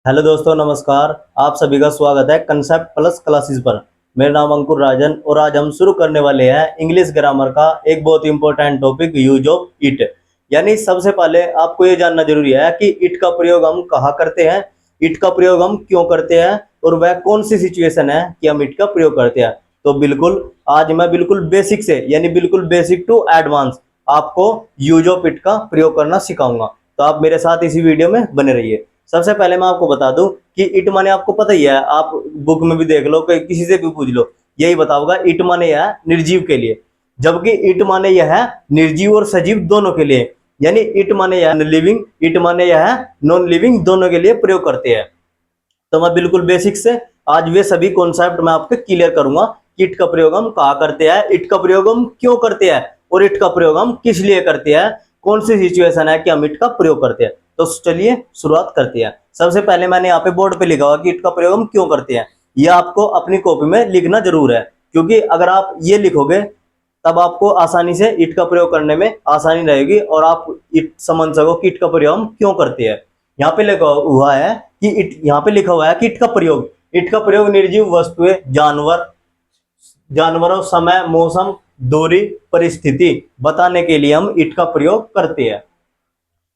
Hello दोस्तों, नमस्कार। आप सभी का स्वागत है कंसेप्ट प्लस क्लासेस पर। मेरा नाम अंकुर राजन और आज हम शुरू करने वाले हैं इंग्लिश ग्रामर का एक बहुत important topic, use of it. यानी सबसे पहले आपको ये जानना जरूरी है कि इट का प्रयोग हम कहाँ करते हैं, इट का प्रयोग हम क्यों करते हैं और वह कौन सी सिचुएशन है कि हम इट का प्रयोग करते हैं। तो बिल्कुल आज मैं बिल्कुल बेसिक से यानी बिल्कुल बेसिक टू एडवांस आपको यूज ऑफ इट का प्रयोग करना सिखाऊंगा। तो आप मेरे साथ इसी वीडियो में बने रहिए। सबसे पहले मैं आपको बता दूं कि इट माने आपको पता ही है, आप बुक में भी देख लो, किसी से भी पूछ लो, यही बताओगा इट माने यह है निर्जीव के लिए, जबकि इट माने यह है निर्जीव और सजीव दोनों के लिए। यानी इट माने यह लिविंग, इट माने यह है नॉन लिविंग, दोनों के लिए प्रयोग करते हैं। तो मैं बिल्कुल बेसिक से आज वे सभी कॉन्सेप्ट मैं आपको क्लियर करूंगा कि इट का प्रयोग हम कहाँ करते हैं, इट का प्रयोग हम क्यों करते हैं और इट का प्रयोग हम किस लिए करते हैं, कौन सी सिचुएशन है कि हम इट का प्रयोग करते हैं। तो चलिए शुरुआत करते हैं। सबसे पहले मैंने यहाँ पे बोर्ड पे लिखा हुआ कि इट का प्रयोग हम क्यों करते हैं। यह आपको अपनी कॉपी में लिखना जरूर है, क्योंकि अगर आप ये लिखोगे तब आपको आसानी से इट का प्रयोग करने में आसानी रहेगी और आप इट समझ सको कि इट का प्रयोग हम क्यों करते हैं। यहाँ पे लिखा हुआ है कि इट, यहाँ पे लिखा हुआ है कि इट का प्रयोग निर्जीव वस्तुएं, जानवरों, समय, मौसम, दूरी, परिस्थिति बताने के लिए हम इट का प्रयोग करते हैं।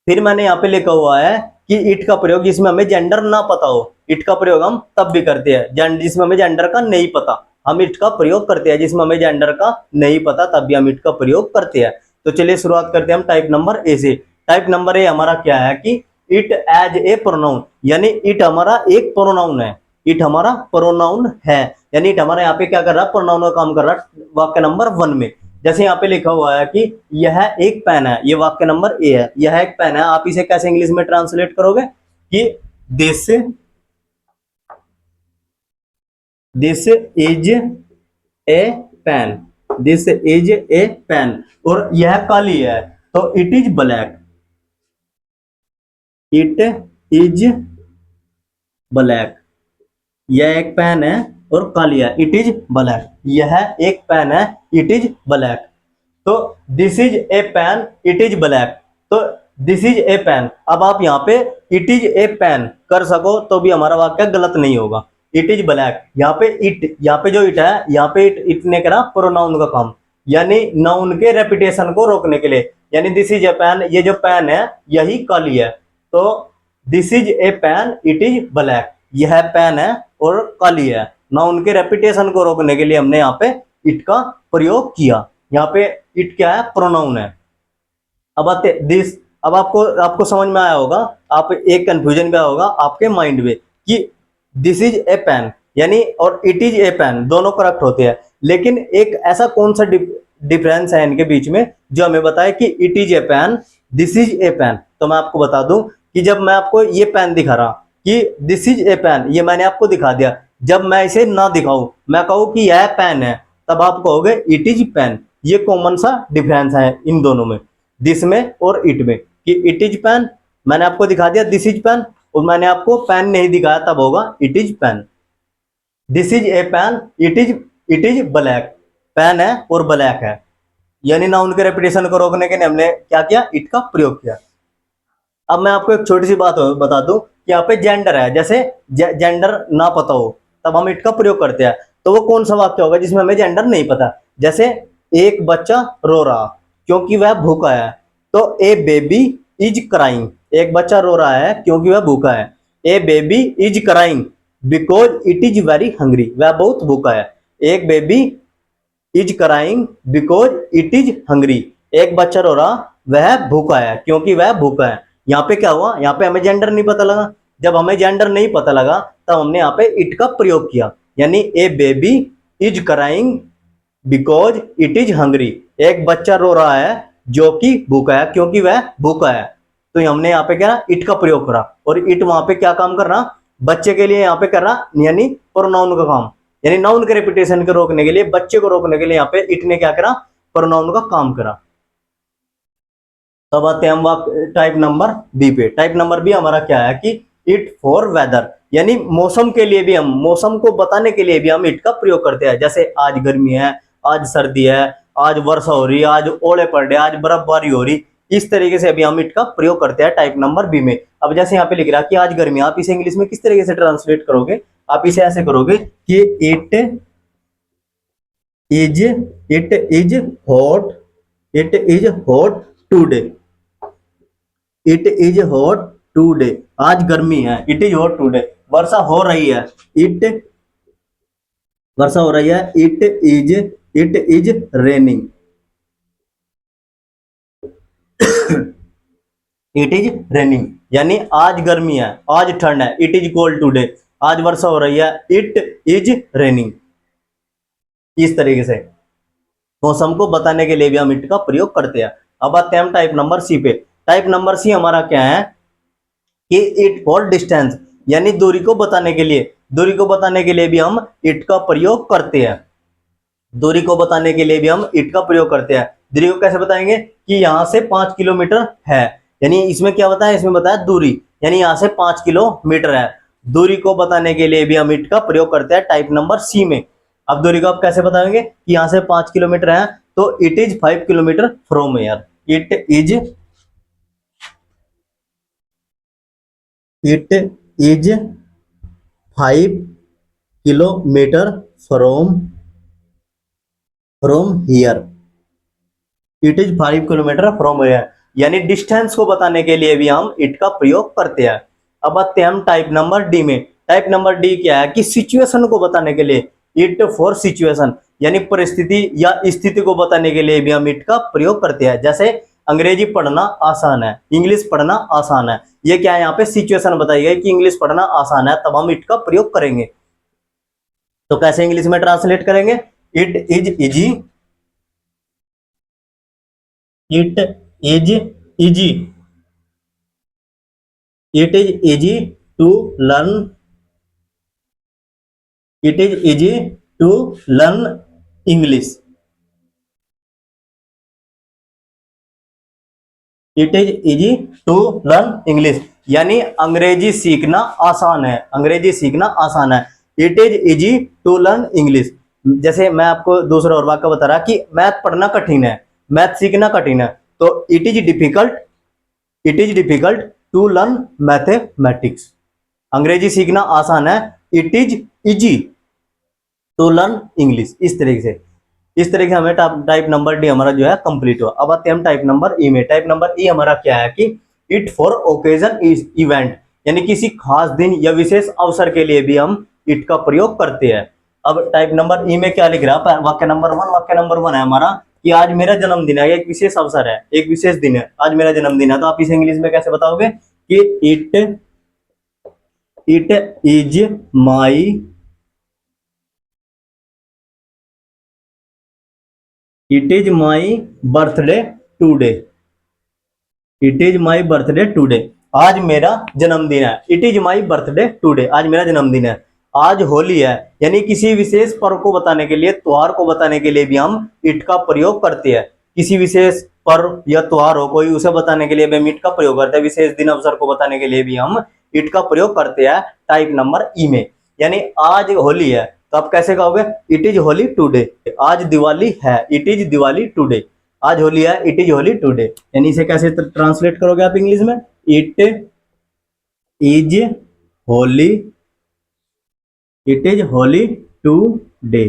फिर मैंने यहाँ पे लिखा हुआ है कि इट का प्रयोग जिसमें हमें जेंडर ना पता हो, इट का प्रयोग हम तब भी करते हैं जिसमें हमें जेंडर का नहीं पता, हम इट का प्रयोग करते हैं। जिसमें हमें जेंडर का नहीं पता तब भी हम इट का प्रयोग करते हैं। तो चलिए शुरुआत करते हैं हम टाइप नंबर ए से। टाइप नंबर ए हमारा क्या है कि इट एज ए प्रोनाउन, यानी इट हमारा एक प्रोनाउन है, इट हमारा प्रोनाउन है, यानी इट हमारा यहाँ पे क्या कर रहा है, प्रोनाउन का काम कर रहा है वाक्य नंबर 1 में। जैसे यहाँ पे लिखा हुआ है कि यह एक पेन है, ये वाक्य नंबर ए है, यह एक पेन है। आप इसे कैसे इंग्लिश में ट्रांसलेट करोगे कि this this is a pen, this is a pen. और यह काली है तो it is black, it is black. यह एक पेन है और काली है, इट इज ब्लैक। यह एक पेन है, इट इज ब्लैक। तो this is a pen, it is black. तो दिस इज ए पेन, अब आप यहाँ पे इट इज ए पेन कर सको तो भी हमारा वाक्य गलत नहीं होगा। इट इज ब्लैक, यहाँ पे इट, यहाँ पे जो इट है, यहाँ पे इट ने करा प्रोनाउन का काम, यानी नाउन के रेपिटेशन को रोकने के लिए। यानी दिस इज ए पेन, ये जो पेन है यही काली है, तो this is a pen, it is black. यह पेन है और काली है, नाउन के रेपिटेशन को रोकने के लिए हमने यहाँ पे इट का प्रयोग किया। यहाँ पे इट क्या है, प्रोनाउन है। अब आते दिस, अब आपको समझ में आया होगा, आप एक कंफ्यूजन भी आया होगा आपके माइंड में कि दिस इज ए पेन यानी और इट इज ए पेन दोनों करेक्ट होते हैं, लेकिन एक ऐसा कौन सा डिफरेंस है इनके बीच में जो हमें बताए कि it is a pen, this is a pen. तो मैं आपको बता दूं कि जब मैं आपको ये पेन दिखा रहा कि दिस इज ए पेन, ये मैंने आपको दिखा दिया, जब मैं इसे ना दिखाऊं, मैं कहूं कि यह पेन है, तब आप कहोगे इट इज पेन। ये कॉमन सा डिफरेंस है इन दोनों में, दिस में और इट में, कि इट इज पेन मैंने आपको दिखा दिया दिस इज पेन, और मैंने आपको पेन नहीं दिखाया तब होगा it is pen. This is a pen, it is black, pen है और ब्लैक है, यानी नाउन के रेपिटेशन को रोकने के लिए हमने क्या किया, इट का प्रयोग किया। अब मैं आपको एक छोटी सी बात बता दूं कि यहाँ पे जेंडर है, जैसे जेंडर ना पता हो तब हम इट का प्रयोग करते हैं। तो वो कौन सा वाक्य होगा जिसमें हमें जेंडर नहीं पता, जैसे एक बच्चा रो रहा क्योंकि वह भूखा है, तो ए बेबी इज क्राइंग, एक बच्चा रो रहा है क्योंकि वह भूखा है। A baby is crying because it is very hungry, वह बहुत भूखा है। एक baby is crying because it is hungry, एक बच्चा रो रहा वह भूखा है क्योंकि वह भूखा है। यहाँ पे क्या हुआ, यहाँ पे हमें जेंडर नहीं पता लगा, जब हमें जेंडर नहीं पता लगा तब हमने यहाँ पे इट का प्रयोग किया, यानी a baby is crying because it is hungry, एक बच्चा रो रहा है जो कि भूखा है क्योंकि वह भूखा है। तो हमने यहाँ पे क्या इट का प्रयोग करा, और इट वहां पे क्या काम कर रहा, बच्चे के लिए यहाँ पे कर रहा, यानी प्रोनाउन का काम, यानी नाउन के रेपिटेशन को रोकने के लिए, बच्चे को रोकने के लिए यहाँ पे इट ने क्या करा, प्रोनाउन का काम करा। तब आते हैं हम टाइप नंबर बी पे। टाइप नंबर बी हमारा क्या है कि इट फॉर वेदर, यानी मौसम के लिए भी, हम मौसम को बताने के लिए भी हम इट का प्रयोग करते हैं। जैसे आज गर्मी है, आज सर्दी है, आज वर्षा हो रही है, आज ओले पड़ रहे, आज बर्फबारी हो रही, इस तरीके से अभी हम इट का प्रयोग करते हैं टाइप नंबर बी में। अब जैसे यहाँ पे लिख रहा है कि आज गर्मी, आप इसे इंग्लिश में किस तरीके से ट्रांसलेट करोगे? आप इसे ऐसे करोगे कि is it is hot, it is hot today, it is hot today, आज गर्मी है, इट इज हॉट टूडे। वर्षा हो रही है, इट वर्षा हो रही है, it is raining, it is raining, यानी आज गर्मी है, आज ठंड है, इट इज कोल्ड टूडे, आज वर्षा हो रही है, इट इज रेनिंग। इस तरीके से मौसम को बताने के लिए भी हम इट का प्रयोग करते हैं। अब आते हैं हम टाइप नंबर सी पे। टाइप नंबर सी हमारा क्या है कि इट फॉर डिस्टेंस, यानी दूरी को बताने के लिए, दूरी को बताने के लिए भी हम इट का प्रयोग करते हैं। दूरी को बताने के लिए भी हम इट का प्रयोग करते हैं। दूरी को कैसे बताएंगे कि यहां से 5 किलोमीटर है, यानी इसमें क्या बताया, इसमें बताया दूरी, यानी यहां से 5 किलोमीटर है। दूरी को बताने के लिए भी हम इट का प्रयोग करते हैं टाइप नंबर सी में। अब दूरी को आप कैसे बताएंगे कि यहां से 5 किलोमीटर है, तो it is 5 kilometre from here, it is 5 kilometre from here, it is 5 kilometre from here, यानी डिस्टेंस को बताने के लिए भी हम इट का प्रयोग करते हैं। अब आते हैं हम टाइप नंबर डी में। टाइप नंबर डी क्या है कि सिचुएशन को बताने के लिए, इट फॉर सिचुएशन, यानी परिस्थिति या स्थिति को बताने के लिए भी हम इट का प्रयोग करते हैं। जैसे अंग्रेजी पढ़ना आसान है, इंग्लिश पढ़ना आसान है, ये क्या है, यहाँ पे सिचुएशन बताई गई कि इंग्लिश पढ़ना आसान है, तब हम इट का प्रयोग करेंगे। तो कैसे इंग्लिश में ट्रांसलेट करेंगे, it is easy, it is easy, it is easy to learn, it is easy to learn English, it is easy to learn English, यानी अंग्रेजी सीखना आसान है, अंग्रेजी सीखना आसान है, it is easy to learn English. जैसे मैं आपको दूसरा और वाक्य बता रहा कि मैथ पढ़ना कठिन है, मैथ सीखना कठिन है, तो it is difficult, it is difficult to learn mathematics, अंग्रेजी सीखना आसान है, it is easy to learn English. इस तरीके से, इस तरीके से हमें टाइप नंबर डी हमारा जो है कंप्लीट हुआ। अब आते हैं हम टाइप नंबर ई में। टाइप नंबर ई हमारा क्या है कि इट फॉर ओकेजन इवेंट, यानी किसी खास दिन या विशेष अवसर के लिए भी हम इट का प्रयोग करते हैं। अब टाइप नंबर ई में क्या लिख रहा है, वाक्य नंबर वन है हमारा कि आज मेरा जन्मदिन है, एक विशेष अवसर है, एक विशेष दिन है, आज मेरा जन्मदिन है। तो आप इसे इंग्लिश में कैसे बताओगे कि it is my, it is my birthday today, it is my birthday today, आज मेरा जन्मदिन है, it is my birthday today, आज मेरा जन्मदिन है। आज होली है, यानी किसी विशेष पर्व को बताने के लिए, त्योहार को बताने के लिए भी हम इट का प्रयोग करते हैं। किसी विशेष पर्व या त्योहार हो कोई, उसे बताने के लिए भी हम इट का प्रयोग करते हैं। विशेष दिन अवसर को बताने के लिए भी हम इट का प्रयोग करते हैं टाइप नंबर ई में। यानी आज होली है, तो आप कैसे कहोगे, इट इज होली टूडे, आज दिवाली है, इट इज दिवाली टूडे, आज होली है, इट इज होली टूडे। यानी इसे कैसे ट्रांसलेट करोगे आप इंग्लिश में, it is Holi, it is Holi today,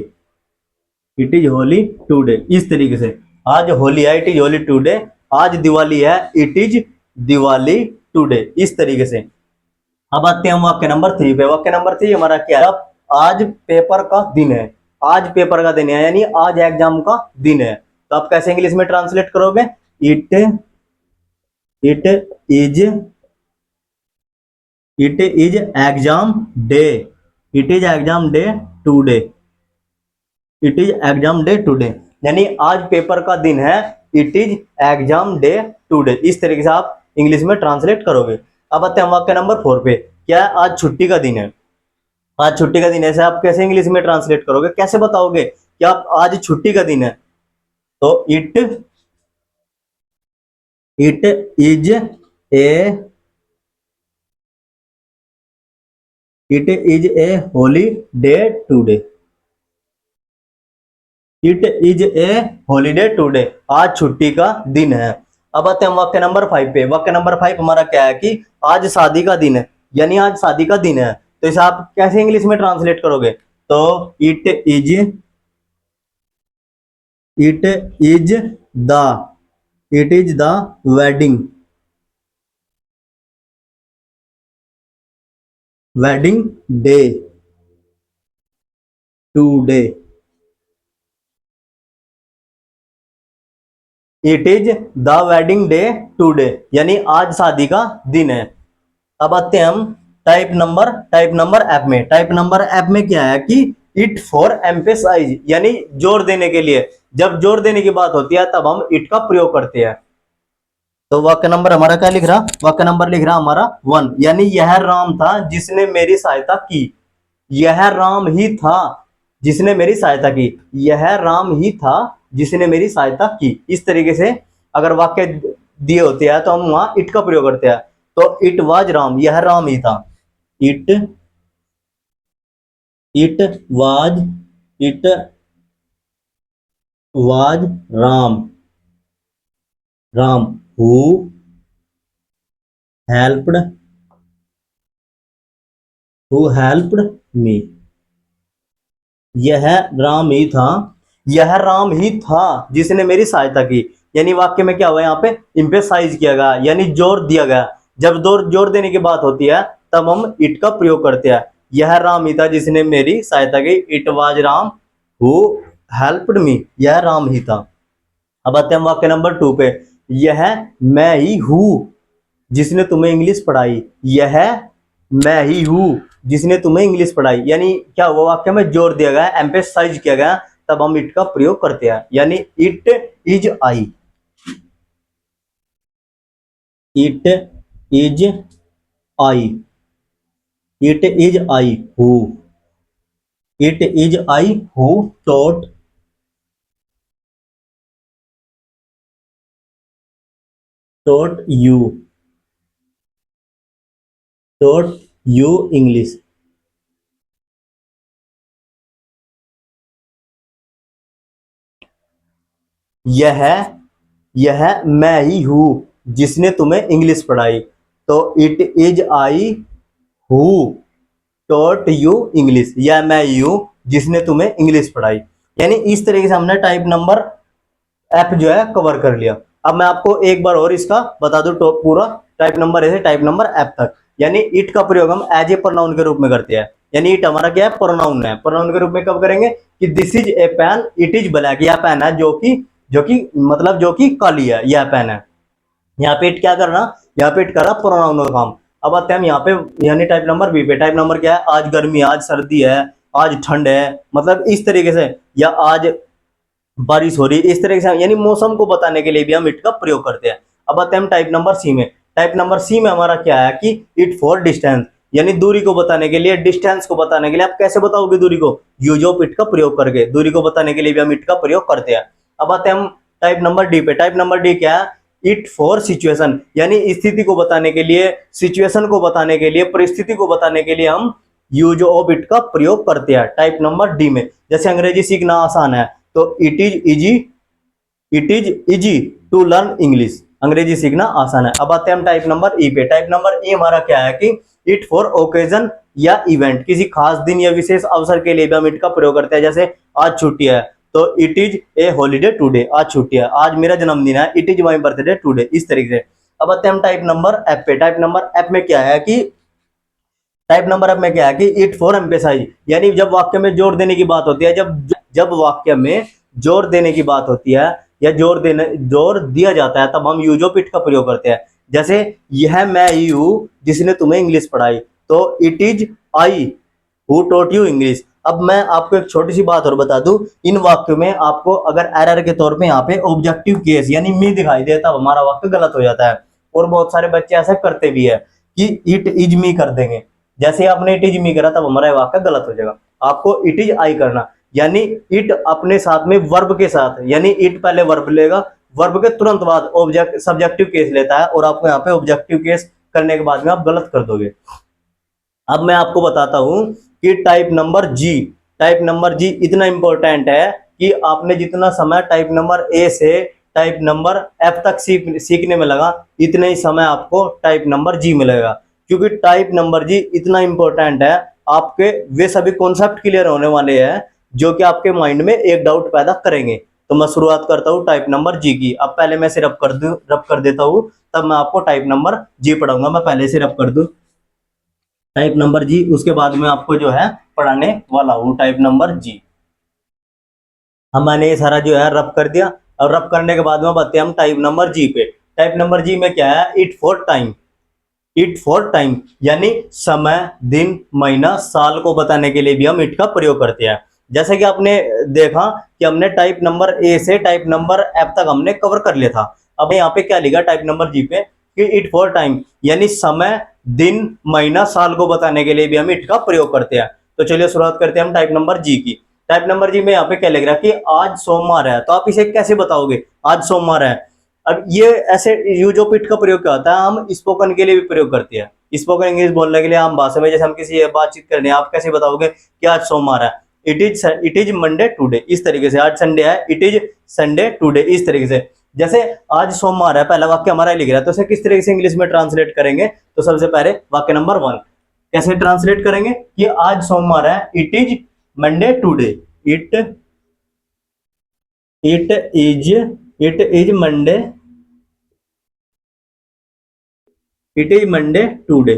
it is Holi today. इस तरीके से आज होली है, इट इज होली टूडे, आज दिवाली है, इट इज दिवाली टूडे। इस तरीके से। अब आते हैं हम वाक्य नंबर 3 पे। वाक्य नंबर 3 हमारा क्या है, आज पेपर का दिन है, आज पेपर का दिन है, यानी आज एग्जाम का दिन है। तो आप कैसे इंग्लिश में ट्रांसलेट करोगे, it it is it is exam day, it is exam day today, it is exam day today, यानी आज पेपर का दिन है, it is exam day today. इस तरीके से आप इंग्लिश में ट्रांसलेट करोगे। अब आते हैं वाक्य नंबर 4 पे। क्या है, आज छुट्टी का दिन है, आज छुट्टी का दिन है, आप कैसे इंग्लिश में ट्रांसलेट करोगे, कैसे बताओगे कि आप आज छुट्टी का दिन है। तो it is A it is A holiday today, it is A holiday today, आज छुट्टी का दिन है, अब आते हैं वाक्य नंबर 5 पे। वाक्य नंबर 5 हमारा क्या है कि आज शादी का दिन है, यानी आज शादी का दिन है। तो इसे आप कैसे इंग्लिश में ट्रांसलेट करोगे? तो it is the it is the wedding wedding day today. It is the wedding day today, यानी आज शादी का दिन है। अब आते हैं हम टाइप नंबर ऐप में। टाइप नंबर ऐप में क्या है कि इट फॉर एम्फेसाइज, यानी जोर देने के लिए। जब जोर देने की बात होती है तब हम इट का प्रयोग करते हैं। तो वाक्य नंबर हमारा क्या लिख रहा? वाक्य नंबर लिख रहा हमारा 1, यानी यह राम था जिसने मेरी सहायता की। यह राम ही था जिसने मेरी सहायता की। यह राम ही था जिसने मेरी सहायता की। इस तरीके से अगर वाक्य दिए होते हैं तो हम वहां इट का प्रयोग करते हैं। तो इट वाज राम, यह राम ही था। It it was it was Ram Ram who helped me. यह राम ही था यह राम ही था जिसने मेरी सहायता की। यानी वाक्य में क्या हुआ? यहाँ पे इम्फेसाइज किया गया, यानी जोर दिया गया। जब जोर देने की बात होती है तब हम इट का प्रयोग करते हैं। यह राम ही था जिसने मेरी सहायता की। It was Ram who helped me. यह राम ही था। अब आते हैं वाक्य नंबर 2 पे। यह मैं ही हूं जिसने तुम्हें इंग्लिश पढ़ाई। यह मैं ही हूं जिसने तुम्हें इंग्लिश पढ़ाई, यानी क्या हुआ? वाक्य में जोर दिया गया, एम्फेसाइज किया गया, तब हम इट का प्रयोग करते हैं। यानी it is I. It is I it is I who it is I who taught you English. यह यह मैं ही हूं जिसने तुम्हें इंग्लिश पढ़ाई। तो it is I who taught you English. यह मैं ही हूं जिसने तुम्हें इंग्लिश पढ़ाई। यानी इस तरीके से हमने टाइप नंबर ऐप जो है कवर कर लिया। अब मैं आपको एक बार और इसका बता दूं, तो पूरा टाइप नंबर ऐसे टाइप नंबर ऐप तक। यानी इट का प्रयोग हम एज ए प्रोनाउन के रूप में करते हैं। यानी इट हमारा क्या है? प्रोनाउन है। प्रोनाउन के रूप में कब करेंगे कि this is a pen, it is black. यह पेन है जो कि काली है, यह पेन है। यहाँ पे इट क्या कर रहा? यहाँ पे इट कर रहा प्रोनाउन का काम। अब आते हैं हम यहाँ पे यानी टाइप नंबर बी पे। टाइप नंबर क्या है? आज गर्मी है, आज सर्दी है, आज ठंड है, मतलब इस तरीके से, या आज बारिश हो रही है, इस तरीके से, यानी मौसम को बताने के लिए भी हम इट का प्रयोग करते हैं। अब आते हैं हम टाइप नंबर सी में। टाइप नंबर सी में हमारा क्या है कि इट फॉर डिस्टेंस, यानी दूरी को बताने के लिए, डिस्टेंस को बताने के लिए। आप कैसे बताओगे दूरी को? यूज ऑफ इट का प्रयोग करके दूरी को बताने के लिए भी हम इट का प्रयोग करते हैं। अब आते हैं हम टाइप नंबर डी पे। टाइप नंबर डी क्या है? इट फॉर सिचुएशन, यानी स्थिति को बताने के लिए, सिचुएशन को बताने के लिए, परिस्थिति को बताने के लिए हम यूज ऑफ इट का प्रयोग करते हैं टाइप नंबर डी में। जैसे अंग्रेजी सीखना आसान है तो it is easy to learn English. अंग्रेजी सीखना आसान है। अब आते हैं हम टाइप नंबर ई पे। टाइप नंबर ई हमारा क्या है कि इट फॉर ओकेजन या इवेंट, किसी खास दिन या विशेष अवसर के लिए भी हम इट का प्रयोग करते हैं। जैसे आज छुट्टी है तो it is A holiday today. आज छुट्टी है, आज मेरा जन्मदिन है, it is my birthday today. इस तरीके से। अब आते हैं हम टाइप नंबर एफ पे। टाइप नंबर एफ में क्या है कि टाइप नंबर एफ में क्या है कि इट फॉर एम्फेसाइज, यानी जब वाक्य में जोर देने की बात होती है, जब वाक्य में जोर देने की बात होती है या जोर दिया जाता है तब हम यूज ऑफ इट का प्रयोग करते हैं। जैसे यह मैं ही हूं जिसने तुम्हें इंग्लिश पढ़ाई, तो it is I who taught you English. अब मैं आपको एक छोटी सी बात और बता दूं, इन वाक्यों में आपको अगर एरर के तौर पे यहाँ पे ऑब्जेक्टिव केस यानी मी दिखाई दे तब हमारा वाक्य गलत हो जाता है। और बहुत सारे बच्चे ऐसा करते भी है कि इट इज मी कर देंगे। जैसे आपने इट इज मी करा तब हमारा वाक्य गलत हो जाएगा। आपको इट इज आई करना, यानी इट अपने साथ में वर्ब के साथ, यानी इट पहले वर्ब लेगा, वर्ब के तुरंत बाद ऑब्जेक्ट सब्जेक्टिव केस लेता है, और आपको यहाँ पे ऑब्जेक्टिव केस करने के बाद में आप गलत कर दोगे। अब मैं आपको बताता हूं कि टाइप नंबर जी इतना इंपॉर्टेंट है कि आपने जितना समय टाइप नंबर ए से टाइप नंबर एफ तक सीखने में लगा, इतने ही समय आपको टाइप नंबर जी मिलेगा, क्योंकि टाइप नंबर जी इतना इंपॉर्टेंट है। आपके वे सभी कॉन्सेप्ट क्लियर होने वाले हैं जो कि आपके माइंड में एक डाउट पैदा करेंगे। तो मैं शुरुआत करता हूँ टाइप नंबर जी की। अब पहले मैं इसे रब कर देता हूँ, तब मैं आपको टाइप नंबर जी पढ़ाऊंगा। मैं पहले से रब कर दूं टाइप नंबर जी, उसके बाद में आपको जो है पढ़ाने वाला हूँ टाइप नंबर जी। हम मैंने ये सारा जो है रब कर दिया, और रब करने के बाद में बताते हैं हम टाइप नंबर जी पे। टाइप नंबर जी में क्या है, it for time. It for time यानी समय, दिन, महीना, साल को बताने के लिए भी हम इट का प्रयोग करते हैं। जैसे कि आपने देखा कि हमने टाइप नंबर ए से टाइप नंबर एफ तक हमने कवर कर लिया था। अब यहाँ पे क्या लिखा टाइप नंबर जी पे कि इट फॉर टाइम यानी समय, दिन, महीना, साल को बताने के लिए भी हम इट का प्रयोग करते हैं। तो चलिए शुरुआत करते हैं हम टाइप नंबर जी की। टाइप नंबर जी में यहाँ पे क्या लिख रहा है कि आज सोमवार है, तो आप इसे कैसे बताओगे आज सोमवार है। अब ये ऐसे यूज ऑफ इट का प्रयोग क्या होता है, हम स्पोकन के लिए भी प्रयोग करते हैं। स्पोकन इंग्लिश बोलने के लिए आम भाषा में, जैसे हम किसी बातचीत करने, आप कैसे बताओगे कि आज सोमवार है, इट इज मंडे टुडे, इस तरीके से। आज संडे है, इट इज संडे टुडे, इस तरीके से। जैसे आज सोमवार है, पहला वाक्य हमारा लिख रहा है, तो उसे किस तरीके से इंग्लिश में ट्रांसलेट करेंगे। तो सबसे पहले वाक्य नंबर 1 कैसे ट्रांसलेट करेंगे कि आज सोमवार है, it is Monday today, it it is it is Monday, it is Monday today,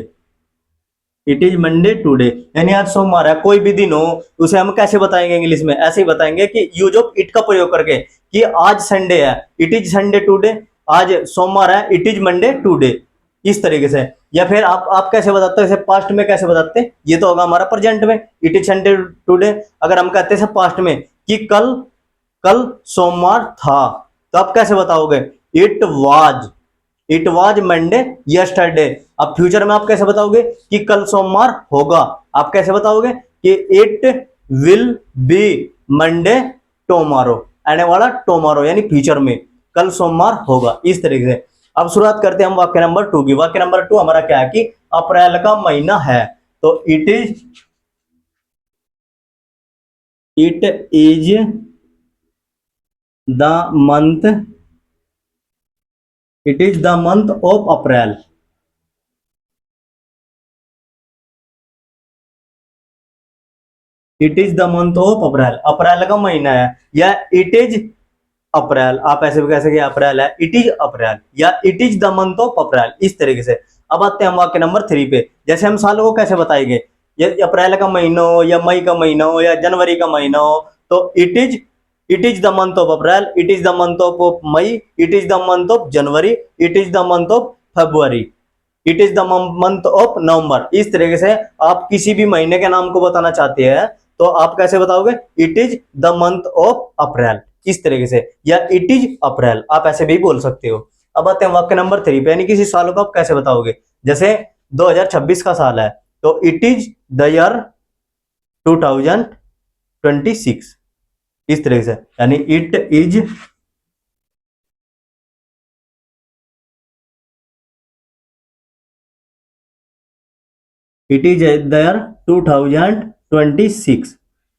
it is Monday today यानी आज सोमवार है। कोई भी दिन हो उसे हम कैसे बताएंगे इंग्लिश में, ऐसे ही बताएंगे कि यूज ऑफ इट का प्रयोग करके कि आज संडे है, इट इज संडे टुडे, आज सोमवार है, इट इज मंडे टुडे, इस तरीके से। या फिर आप कैसे बताते हो इसे पास्ट में, कैसे बताते, ये तो होगा हमारा प्रेजेंट में, इट इज संडे टुडे। अगर हम कहते हैं पास्ट में कि कल कल सोमवार था, तो आप कैसे बताओगे, इट वाज मंडे यस्टरडे। अब फ्यूचर में आप कैसे बताओगे कि कल सोमवार होगा, आप कैसे बताओगे कि इट विल बी मंडे टोमारो, आने वाला टोमारो यानी फ्यूचर में कल सोमवार होगा, इस तरीके से। अब शुरुआत करते हैं हम वाक्य नंबर 2 की। वाक्य नंबर 2 हमारा क्या है कि अप्रैल का महीना है, तो it is the month, it is the month of April, it is the month of April, अप्रैल का महीना है, या इट इज अप्रैल, आप ऐसे भी कह सकते अप्रैल है, इट इज अप्रैल, या it is the month of अप्रैल, इस तरीके से। अब आते हैं हम वाक्य नंबर 3 पे। जैसे हम सालों को कैसे बताएंगे, ये अप्रैल का महीना हो, या मई का महीना हो, या जनवरी का महीना हो, तो it is the month of April, it is the month of May, it is the month of January, it is the month of February, it is the month of November, इस तरीके से। आप किसी भी महीने के नाम को बताना चाहते हैं तो आप कैसे बताओगे, it is the month of अप्रैल, इस तरीके से, या इट इज अप्रैल, आप ऐसे भी बोल सकते हो। अब आते हैं वाक्य नंबर 3 पे, यानी किसी सालों को आप कैसे बताओगे। जैसे 2026 का साल है, तो इट इज द ईयर 2026, इस तरीके से, यानी it is the year 2026,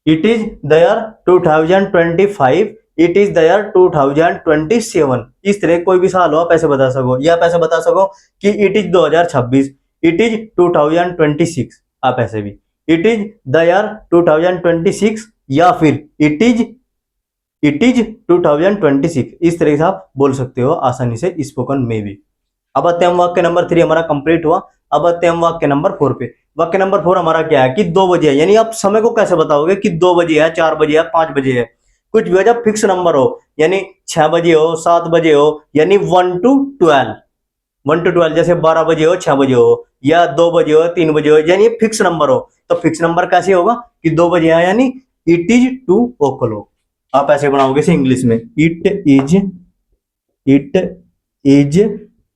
it is the year 2025, it is the year 2027, इस तरह कोई भी साल हो आप ऐसे बता सको, या आप ऐसे बता सको कि इट इज 2026, इट इज 2026, आप ऐसे भी इट इज द ईयर 2026, या फिर इट इज 2026, इस तरह से आप बोल सकते हो आसानी से स्पोकन में भी। अब आते हैं हम वाक्य नंबर 3 हमारा कंप्लीट हुआ। अब आते हैं हम वाक्य नंबर 4 पे। वाक्य नंबर 4 हमारा क्या है कि 2 बजे है, यानी आप समय को कैसे बताओगे कि 2 बजे है, 4 बजे है, 5 बजे है, कुछ भी हो जब फिक्स नंबर हो, यानी 6 बजे हो, 7 बजे हो, यानी 1 to 12, 1 to 12, जैसे 12 बजे हो, 6 बजे हो, या 2 बजे हो, 3 बजे हो, यानी फिक्स नंबर हो। तो फिक्स नंबर कैसे होगा कि 2 बजे है, यानी इट इज 2 o'clock, आप ऐसे बनाओगे से इंग्लिश में, इट इज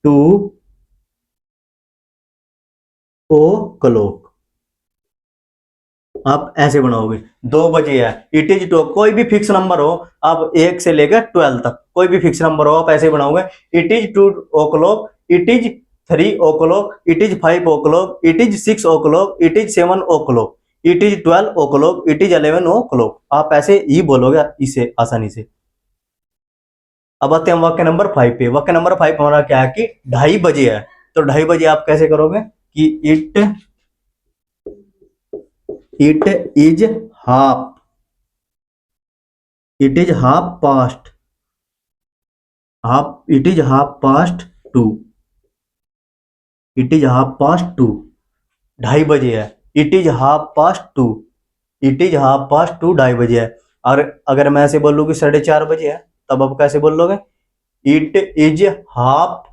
2 o'clock, आप ऐसे बनाओगे। 2 बजे है, इट इज 2, कोई भी फिक्स नंबर हो, आप 1 से लेकर 12 तक कोई भी फिक्स नंबर हो आप ऐसे बनाओगे, it is 2 o'clock, it is 3 o'clock, it is 5 o'clock, it is 6 o'clock, it is 7 o'clock, it is 12 o'clock, it is 11 o'clock, आप ऐसे ही बोलोगे इसे आसानी से। अब आते हैं वाक्य नंबर 5 पे। वाक्य नंबर 5 हमारा क्या है कि 2:30 बजे है, तो 2:30 बजे आप कैसे करोगे कि it is half, it is half past, half, it is half past 2, it is half past 2, 2:30 बजे है, it is half past 2, it is half past 2, 2:30 बजे है। और अगर मैं ऐसे बोल लूँ कि 4:30 बजे है, तब आप कैसे बोल लोगे, it is half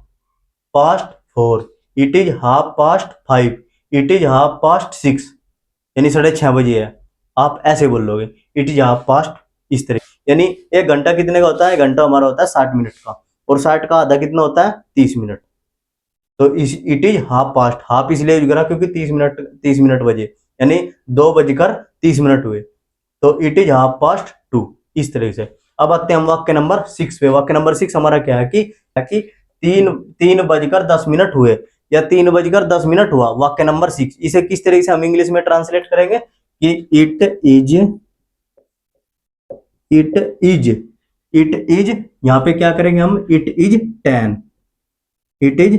past 4, it is half past 5, it is half past 6, यानी 6:30 बजे है, आप ऐसे बोल लोगे, इट इज हाफ पास्ट, इस तरह। यानी 1 घंटा कितने का होता है, 1 घंटा हमारा होता है 60 मिनट का, और 60 का आधा कितना होता है, 30 मिनट। तो इस it is half past, half इसलिए यूज करा क्योंकि 30 मिनट बजे, यानी 2:30 हुए, तो इट इज हाफ पास्ट 2, इस तरह से। अब आते हैं हम वाक्य नंबर 6 पे। वाक्य नंबर 6 हमारा क्या है कि 3:10 हुए, या 3:10 हुआ, वाक्य नंबर 6। इसे किस तरह से हम इंग्लिश में ट्रांसलेट करेंगे कि इट इज यहां पे क्या करेंगे हम, it is 10, it is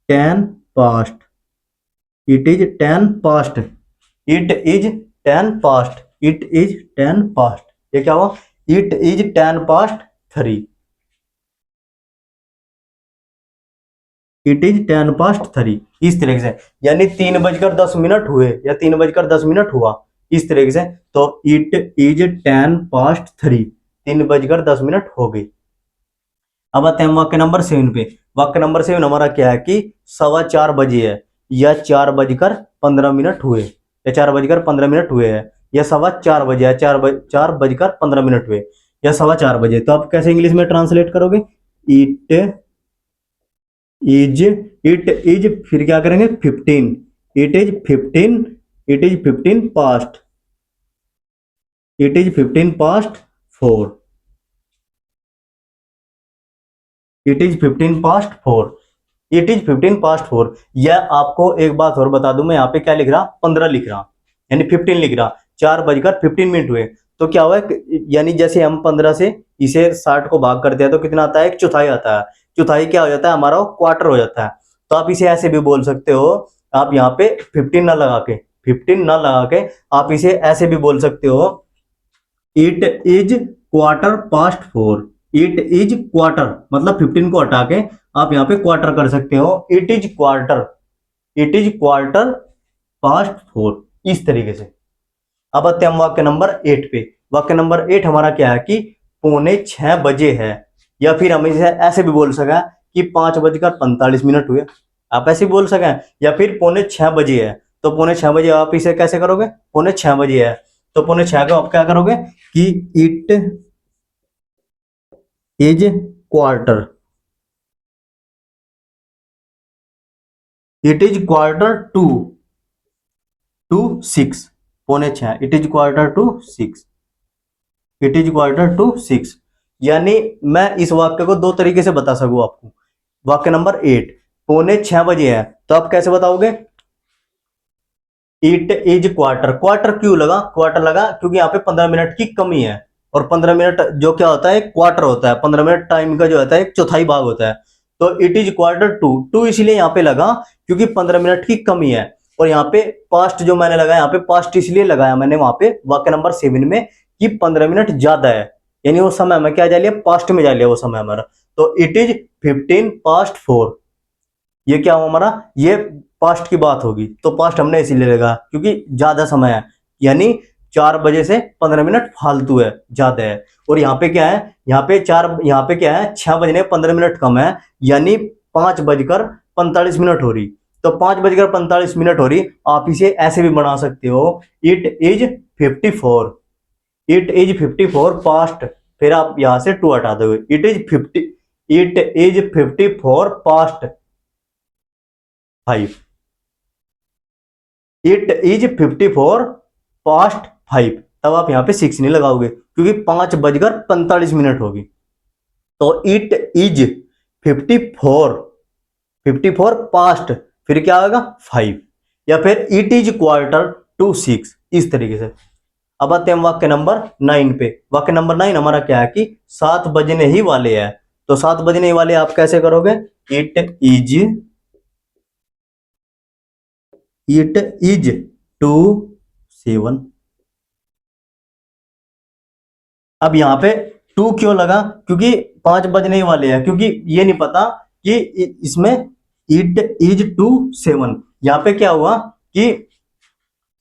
10 past, it is 10 past, it is 10 past, it is 10 past, ये क्या हुआ, it is 10 past 3, it is 10 past 3, इस तरीके से। यानी 3:10 हुए या 3:10 हुआ, इस तरीके से। तो इट इज 10 पास्ट 3, 3:10 हो गई। अब आते हैं वाक्य नंबर 7 पे। वाक्य नंबर 7 हमारा क्या है कि 4:15 बजे है, या 4:15 हुए, या 4:15 हुए है, या 4:15 बजे है, 4:15 हुए, या 4:15 बजे। तो आप कैसे इंग्लिश में ट्रांसलेट करोगे, इट इज, इट इज फिर क्या करेंगे 15, it is 15, it is 15 past, it is 15 past 4, it is 15 past 4, it is 15 past 4। यह आपको एक बात और बता दूं, मैं यहाँ पे क्या लिख रहा, 15 लिख रहा, यानी 15 लिख रहा, 4:15 हुए। तो क्या हुआ, यानी जैसे हम 15 से इसे 60 को भाग करते हैं तो कितना आता है, 1/4 आता है। चौथाई क्या हो जाता है हमारा, क्वार्टर हो जाता है। तो आप इसे ऐसे भी बोल सकते हो, आप यहाँ पे 15 ना लगा के, 15 ना लगा के आप इसे ऐसे भी बोल सकते हो, it is quarter past 4, it is quarter, मतलब 15 को हटा के आप यहाँ पे क्वार्टर कर सकते हो, it is quarter, it is quarter past 4, इस तरीके से। अब आते हैं हम वाक्य नंबर 8 पे। वाक्य नंबर 8 हमारा क्या है कि 5:45 बजे है, या फिर हम इसे ऐसे भी बोल सकें कि 5:45 हुए, आप ऐसे बोल सकें, या फिर 5:45 बजे है। तो 5:45 बजे आप इसे कैसे करोगे, 5:45 बजे है, तो 5:45 को आप क्या करोगे कि it is quarter, it is quarter to 6, 5:45, it is quarter to 6, it is quarter to 6। यानी मैं इस वाक्य को 2 तरीके से बता सकूं आपको। वाक्य नंबर 8, 5:45 बजे है, तो आप कैसे बताओगे, इट इज क्वार्टर, क्वार्टर क्यों लगा, क्वार्टर लगा क्योंकि यहाँ पे 15 मिनट की कमी है, और 15 मिनट जो क्या होता है, क्वार्टर होता है, 15 मिनट टाइम का जो होता है 1/4 भाग होता है। तो इट इज क्वार्टर टू इसलिए यहाँ पे लगा क्योंकि 15 मिनट की कमी है। और यहाँ पे पास्ट जो मैंने लगाया, यहाँ पे पास्ट इसलिए लगाया मैंने वहां पे वाक्य नंबर 7 में कि 15 मिनट ज्यादा है, यानी वो समय में क्या जा लिया, पास्ट में जा लिया वो समय हमारा। तो इट इज 15 पास्ट 4, ये क्या हुआ हमारा, ये पास्ट की बात होगी, तो पास्ट हमने इसीलिए लगा क्योंकि ज्यादा समय है, यानी 4 बजे से 15 मिनट फालतू है, ज्यादा है। और यहाँ पे क्या है, यहाँ पे क्या है, 6 बजने 15 मिनट कम है, यानी 5:45 हो रही। तो 5:45 हो रही, आप इसे ऐसे भी बना सकते हो, it is 54, it is 54 past, फिर आप यहां से 2 हटा दोगे, it is 54 past 5, it is 54 past 5। तब आप यहाँ पे 6 नहीं लगाओगे क्योंकि 5:45 होगी। तो इट इज 54 पास्ट, फिर क्या होगा 5, या फिर इट इज क्वार्टर टू 6, इस तरीके से। अब आते हैं हम वाक्य नंबर 9 पे। वाक्य नंबर 9 हमारा क्या है कि 7 बजने ही वाले हैं। तो 7 बजने ही वाले आप कैसे करोगे? It is to 7। अब यहाँ पे टू क्यों लगा? क्योंकि 5 बजने ही वाले हैं, क्योंकि ये नहीं पता कि इसमें इट इज टू 7, यहाँ पे क्या हुआ कि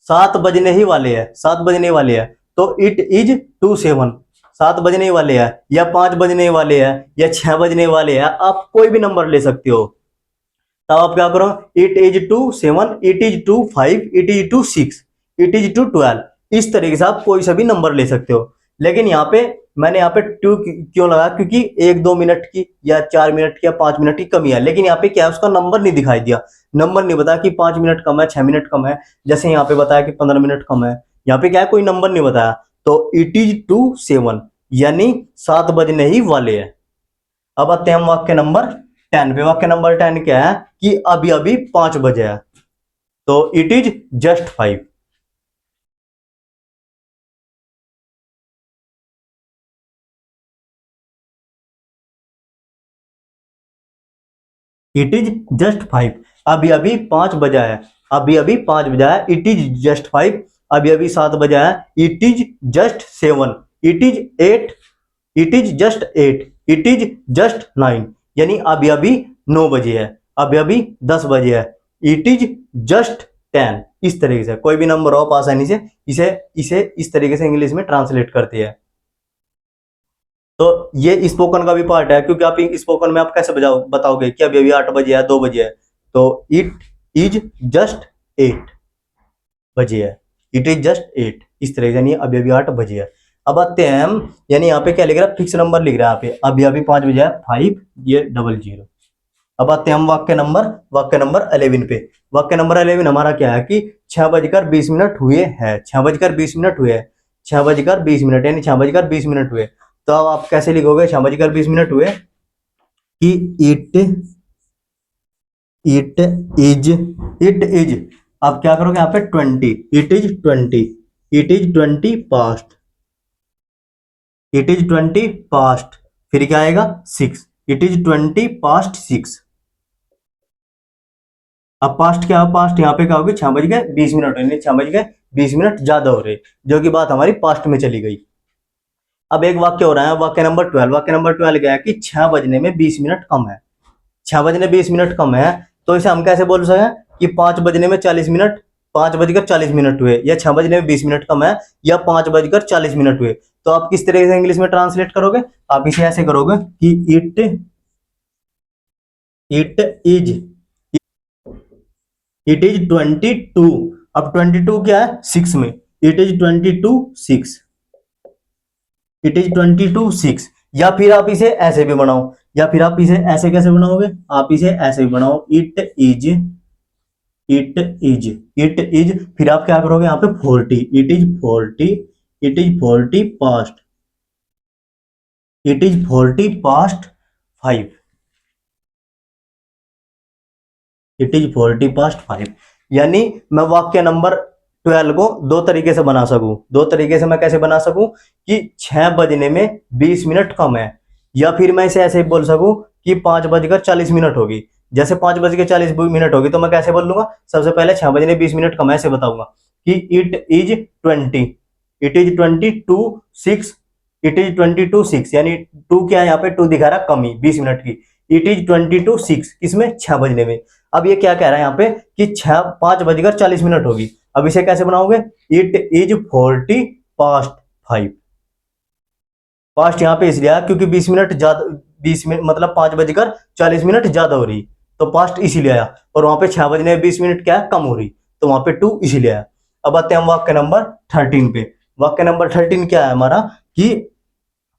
7 बजने ही वाले हैं, 7 बजने वाले हैं, तो इट इज टू 7, 7 बजने वाले हैं या 5 बजने वाले हैं या 6 बजने वाले हैं, आप कोई भी नंबर ले सकते हो। तब आप क्या करो? It is to 7, it is to 5, it is to 6, it is to 12, इस तरीके से आप कोई सा भी नंबर ले सकते हो। लेकिन यहाँ पे मैंने यहाँ पे टू क्यों लगा? क्योंकि 1-2 मिनट की या 4 मिनट की या 5 मिनट की कमी है, लेकिन यहाँ पे क्या है, उसका नंबर नहीं दिखाई दिया, नंबर नहीं बताया कि 5 मिनट कम है, 6 मिनट कम है, जैसे यहाँ पे बताया कि 15 मिनट कम है, यहाँ पे क्या है, कोई नंबर नहीं बताया। तो इट इज टू 7 यानी 7 बजने ही वाले हैं। अब आते हैं हम वाक्य नंबर 10 पे। वाक्य नंबर 10 क्या है कि अभी अभी 5 बजे है, तो it is just 5। It is just 5, अभी अभी 5 बजा है, अभी अभी 5 बजा है, इट इज जस्ट 5, अभी अभी 7 बजा है, it is just 7, it is 8, it is just 8, it is just 9, यानी अभी अभी 9 बजे है, अभी अभी 10 बजे है, इट इज जस्ट 10। इस तरीके से कोई भी नंबर हो आप आसानी से इसे इसे इस तरीके से इंग्लिश में ट्रांसलेट करते हैं। तो ये स्पोकन का भी पार्ट है, क्योंकि आप स्पोकन में आप कैसे बताओगे कि अभी अभी 8 बजे है, 2 बजे है, तो इट इज जस्ट 8 बजे है, इट इज जस्ट 8, इस तरह से, यानी अभी अभी 8 बजे है। अब आते हैं हम, यानी यहाँ पे क्या लिख रहा है, फिक्स नंबर लिख रहा है यहाँ पे, अभी अभी 5 बजे है, 5 ये 00। अब आते हैं हम वाक्य नंबर 11 पे। वाक्य नंबर 11 हमारा क्या है कि 6:20 हुए हैं, 6:20 हुए हैं, 6:20 यानी 6:20 हुए। तो अब आप कैसे लिखोगे 6:20 हुए कि इट इट इट इज आप क्या करोगे यहाँ पे 20, it is 20, it is 20 past, it is 20 past, फिर क्या आएगा 6, इट इज 20 पास्ट 6। अब पास्ट क्या है? पास्ट यहाँ पे क्या होगी, 6:20 यानी 6:20 ज्यादा हो रहे, जो कि बात हमारी पास्ट में चली गई। अब एक वाक्य हो रहा है, वाक्य नंबर 12। वाक्य नंबर 12 क्या है कि 6 बजने में 20 मिनट कम है, 6 बजने 20 मिनट कम है, तो इसे हम कैसे बोल सकते हैं कि 5 बजने में 40 मिनट, 5:40 हुए, या 6 बजने में 20 मिनट कम है, या 5:40 हुए। तो आप किस तरह से इंग्लिश में ट्रांसलेट करोगे? आप इसे ऐसे करोगे कि it it is it is 22। अब 22 क्या है 6 में, इट इज 22 6, इट इज 22 6। या फिर आप इसे ऐसे भी बनाओ, या फिर आप इसे ऐसे कैसे बनाओगे? आप इसे ऐसे भी बनाओ, इट इज इट इज, फिर आप क्या करोगे यहाँ पे 40, it is 40, it is 40 past, it is 40 past 5, it is 40 past 5। यानी मैं वाक्य नंबर 12 को दो तरीके से बना सकूं, दो तरीके से मैं कैसे बना सकूं कि 6 बजने में 20 मिनट कम है, या फिर मैं इसे ऐसे बोल सकूं कि 5:40 होगी। जैसे 5:40 होगी तो मैं कैसे बोल लूंगा? सबसे पहले 6 बजने 20 मिनट कम है ऐसे बताऊंगा कि it is 20, it is 22 6, it is 22 6, यानी टू क्या है यहाँ पे, टू दिखा रहा कमी 20 मिनट की, इट इज 22 6 किसमें, 6 बजने में। अब ये क्या कह रहा है यहाँ पे कि 5:40 होगी। अब इसे कैसे बनाओगे? It is 40 past 5। पास्ट यहाँ पे इसलिए आया क्योंकि 20 मिनट ज्यादा, 20 मिनट मतलब 5:40 ज्यादा हो रही, तो पास्ट इसीलिए आया, और वहां पे 6 बजने 20 मिनट क्या है, कम हो रही, तो वहां पे टू इसीलिए आया। अब आते हैं हम वाक्य नंबर 13 पे। वाक्य नंबर 13 क्या है हमारा कि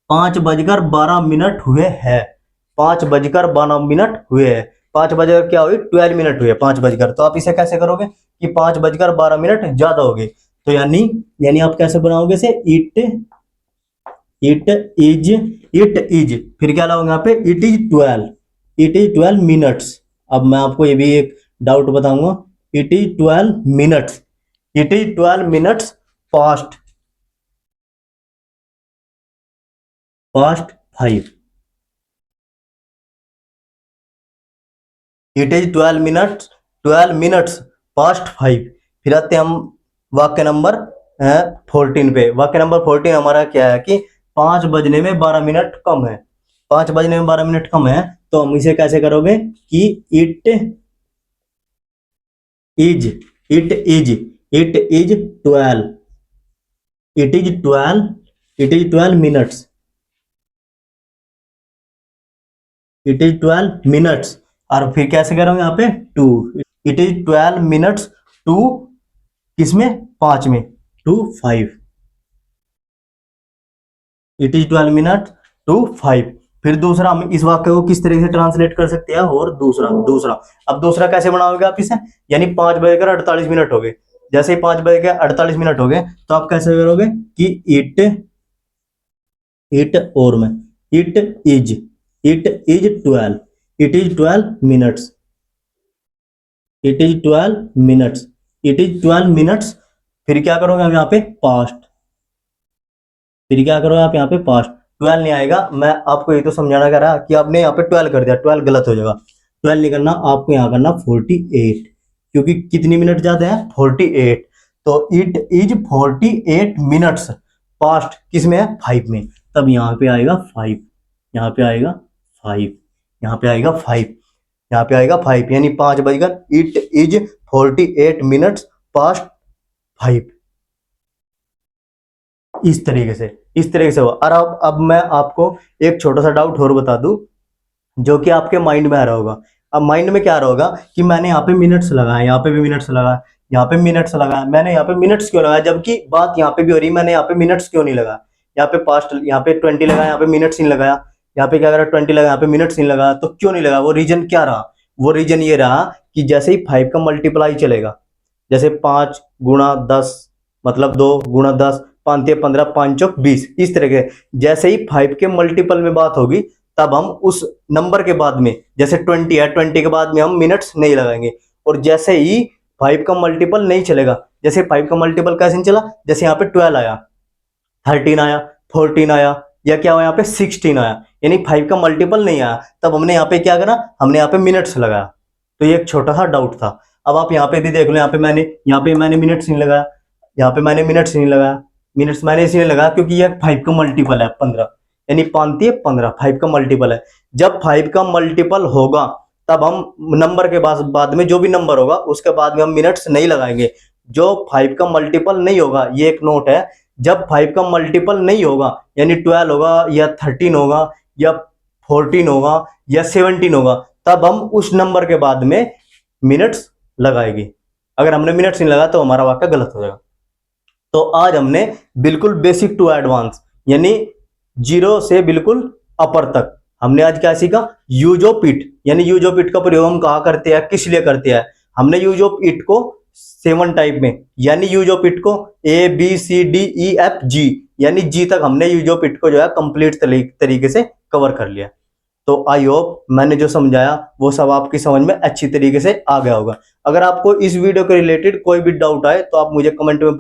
5:12 हुए हैं, 5:12 हुए हैं, 5 बजकर क्या हुई, 12 मिनट हुए, 5 बजकर। तो आप इसे कैसे करोगे कि 5:12 ज्यादा हो गए, तो यानी यानी आप कैसे बनाओगे इसे, इट इट इज, फिर क्या लाओगे यहाँ पे, it is 12, it is 12 minutes. अब मैं आपको ये भी एक डाउट बताऊंगा, it is 12 minutes, it is 12 minutes past, past 5। It is 12 minutes past 5। फिर आते हैं हम वाक्य नंबर 14 पे। वाक्य नंबर 14 हमारा क्या है कि 5 बजने में 12 मिनट कम है। 5 बजने में 12 मिनट कम है, तो हम इसे कैसे करोगे कि it is it is it is 12 it is 12 minutes. It is 12 minutes. और फिर कैसे करोगे यहाँ पे to. It is 12 minutes to किसमें 5 में to 5। It is 12 minute to 5। फिर दूसरा हम इस वाक्य को किस तरीके से ट्रांसलेट कर सकते हैं, और दूसरा दूसरा अब दूसरा कैसे बनाओगे आप इसे, यानी 5 बजकर 48 मिनट हो गए। जैसे ही 5 बजकर 48 मिनट हो गए, तो आप कैसे करोगे कि इट और में it is 12 minutes. It is 12 minutes. It is 12 minutes. फिर क्या करोगे हम यहाँ पे पास्ट। फिर क्या करोगे आप यहाँ पे पास्ट। 12 नहीं आएगा, मैं आपको ये तो समझाना कह रहा कि आपने यहाँ पे 12 कर दिया, 12 गलत हो जाएगा। 12 नहीं करना, आपको यहाँ करना 48, क्योंकि कितनी मिनट ज्यादा है 48। तो इट इज 48 मिनट्स पास्ट किसमें है 5 में। तब यहाँ पे आएगा 5, यहाँ पे आएगा 5, यहाँ पे आएगा 5, यहाँ पे आएगा 5, यानी 5 बजकर इट इज 48 मिनट्स पास्ट 5। इस तरीके से हुआ। और अब मैं आपको एक छोटा सा डाउट और बता दूं, जो कि आपके माइंड में आ रहा होगा। अब माइंड में क्या आ रहा होगा कि मैंने यहाँ पे मिनट्स लगाया, यहाँ पे भी मिनट्स लगाया, यहाँ पे मिनट्स लगाया, मैंने यहाँ पे मिनट्स क्यों लगाया, जबकि बात यहाँ पे भी हो रही, मैंने यहाँ पे मिनट्स क्यों नहीं लगाया। यहाँ पे पास्ट, यहाँ पे 20 लगाया, यहाँ पे मिनट्स नहीं लगाया। यहाँ पे क्या करा 20 लगाया, यहाँ पे मिनट्स नहीं लगाया, तो क्यों नहीं लगा, वो रीजन क्या रहा। वो रीजन ये रहा कि जैसे ही 5 का मल्टीप्लाई चलेगा, जैसे 5 × 10 मतलब 2 × 10, 5×15, 5×20, इस तरह के जैसे ही 5 के मल्टीपल में बात होगी, तब हम उस नंबर के बाद में, जैसे 20 है, 20 के बाद में हम मिनट्स नहीं लगाएंगे। और जैसे ही 5 का मल्टीपल नहीं चलेगा, जैसे 5 का मल्टीपल कैसे नहीं चला, जैसे यहाँ पे 12 आया, 13 आया, 14 आया, या क्या हुआ यहाँ पे 16 आया, यानी 5 का मल्टीपल नहीं आया, तब हमने यहाँ पे क्या करा, हमने यहाँ पे मिनट्स लगाया। तो ये एक छोटा सा डाउट था। अब आप यहाँ पे भी देख लो, यहाँ पे मैंने मिनट्स नहीं लगाया, यहाँ पे मैंने मिनट्स नहीं लगाया। मिनट्स मैंने इसलिए लगाया क्योंकि ये 5 का मल्टीपल है 15, यानी 5×3 = 15, 5 का मल्टीपल है। जब 5 का मल्टीपल होगा, तब हम नंबर के बाद में जो भी नंबर होगा उसके बाद में हम मिनट्स नहीं लगाएंगे। जो 5 का मल्टीपल नहीं होगा, ये एक नोट है, जब 5 का मल्टीपल नहीं होगा, यानी 12 होगा या 13 होगा या 14 होगा या 17 होगा, तब हम उस नंबर के बाद में मिनट्स लगाएंगे। अगर हमने मिनट्स नहीं लगाया तो हमारा वाक्य गलत हो जाएगा। तो आज हमने बिल्कुल बेसिक टू एडवांस, यानी 0 से बिल्कुल अपर तक हमने आज क्या सीखा, यूज ऑफ इट। यानी यूज ऑफ इट का प्रयोग हम कहाँ करते हैं, किस लिए करते हैं। हमने यूज ऑफ इट को 7 टाइप में, यानी यूज ऑफ इट को ABCDEFG, यानी जी तक हमने यूज ऑफ इट को जो है कंप्लीट तरीके से कवर कर लिया। तो आई होप मैंने जो समझाया वो सब आपकी समझ में अच्छी तरीके से आ गया होगा। अगर आपको इस वीडियो के रिलेटेड कोई भी डाउट आए तो आप मुझे कमेंट में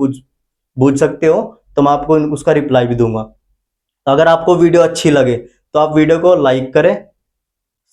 पूछ सकते हो, तो मैं आपको उसका रिप्लाई भी दूंगा। तो अगर आपको वीडियो अच्छी लगे तो आप वीडियो को लाइक करें,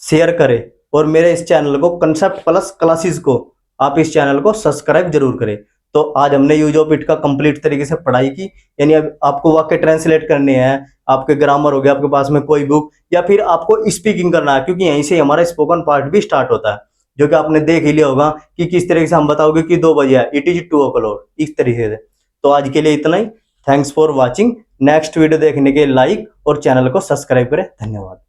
शेयर करें, और मेरे इस चैनल को कंसेप्ट प्लस क्लासेस को आप इस चैनल को सब्सक्राइब जरूर करें। तो आज हमने यूज ऑफ इट का कंप्लीट तरीके से पढ़ाई की, यानी अब आपको वाक्य ट्रांसलेट करने हैं, आपके ग्रामर हो गया, आपके पास में कोई बुक, या फिर आपको स्पीकिंग करना है, क्योंकि यहीं से हमारा स्पोकन पार्ट भी स्टार्ट होता है, जो कि आपने देख ही लिया होगा कि किस तरीके से हम बताओगे कि 2 बजे है, इट इज 2 o'clock, इस तरीके से। तो आज के लिए इतना ही। Thanks for watching. Next video देखने के लाइक और चैनल को सब्सक्राइब करें। धन्यवाद।